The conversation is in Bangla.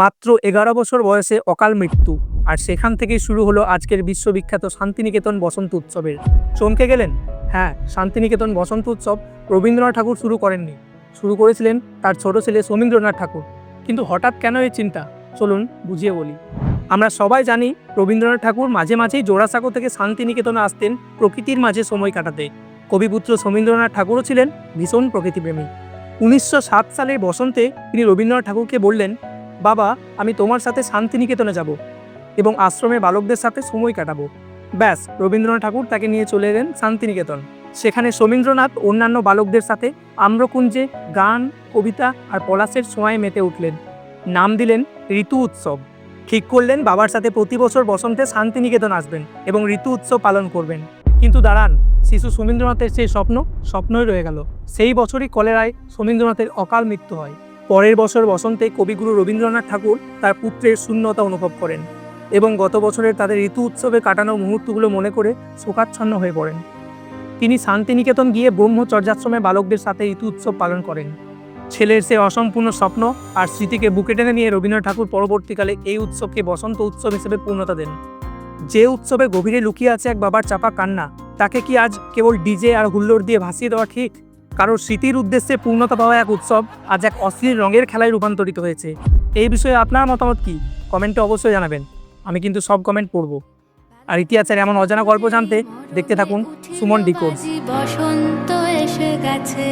মাত্র 11 বছর বয়সে অকাল মৃত্যু। আর সেখান থেকেই শুরু হলো আজকের বিশ্ববিখ্যাত শান্তিনিকেতন বসন্ত উৎসবের। চমকে গেলেন? হ্যাঁ, শান্তিনিকেতন বসন্ত উৎসব রবীন্দ্রনাথ ঠাকুর শুরু করেননি, শুরু করেছিলেন তার ছোট ছেলে সমীন্দ্রনাথ ঠাকুর। কিন্তু হঠাৎ কেন এই চিন্তা, চলুন বুঝিয়ে বলি। আমরা সবাই জানি রবীন্দ্রনাথ ঠাকুর মাঝে মাঝেই জোড়াসাঁকো থেকে শান্তিনিকেতনে আসতেন প্রকৃতির মাঝে সময় কাটাতে। কবিপুত্র সমীন্দ্রনাথ ঠাকুরও ছিলেন ভীষণ প্রকৃতিপ্রেমী। 1907 সালের বসন্তে তিনি রবীন্দ্রনাথ ঠাকুরকে বললেন, বাবা, আমি তোমার সাথে শান্তিনিকেতনে যাব এবং আশ্রমে বালকদের সাথে সময় কাটাবো। ব্যাস, রবীন্দ্রনাথ ঠাকুর তাকে নিয়ে চলে এলেন শান্তিনিকেতন। সেখানে সমীন্দ্রনাথ অন্যান্য বালকদের সাথে আম্রকুঞ্জে গান, কবিতা আর পলাশের ছোঁয়ায় মেতে উঠলেন। নাম দিলেন ঋতু উৎসব। ঠিক করলেন বাবার সাথে প্রতি বছর বসন্তে শান্তিনিকেতন আসবেন এবং ঋতু উৎসব পালন করবেন। কিন্তু দাঁড়ান, শিশু সমীন্দ্রনাথের সেই স্বপ্নই রয়ে গেল। সেই বছরই কলেরায় সমীন্দ্রনাথের অকাল মৃত্যু হয়। পরের বছর বসন্তে কবিগুরু রবীন্দ্রনাথ ঠাকুর তার পুত্রের শূন্যতা অনুভব করেন এবং গত বছরের তাদের ঋতু উৎসবে কাটানো মুহূর্তগুলো মনে করে শোকাচ্ছন্ন হয়ে পড়েন। তিনি শান্তিনিকেতন গিয়ে ব্রহ্মচর্যাশ্রমে বালকদের সাথে ঋতু উৎসব পালন করেন। ছেলের সে অসম্পূর্ণ স্বপ্ন আর স্মৃতিকে বুকে টেনে নিয়ে রবীন্দ্রনাথ ঠাকুর পরবর্তীকালে এই উৎসবকে বসন্ত উৎসব হিসেবে পূর্ণতা দেন। যে উৎসবে গভীরে লুকিয়ে আছে এক বাবার চাপা কান্না, তাকে কি আজ কেবল ডিজে আর হুল্লোড় দিয়ে ভাসিয়ে দেওয়া ঠিক? কারোর স্মৃতির উদ্দেশ্যে পূর্ণতা পাওয়া এক উৎসব আজ এক অশ্লীল রঙের খেলায় রূপান্তরিত হয়েছে। এই বিষয়ে আপনার মতামত কি? কমেন্টে অবশ্যই জানাবেন। আমি কিন্তু সব কমেন্ট পড়ব। আর ইতিহাসের এমন অজানা গল্প জানতে দেখতে থাকুন সুমন ডিকোডস। বসন্ত এসে গেছে।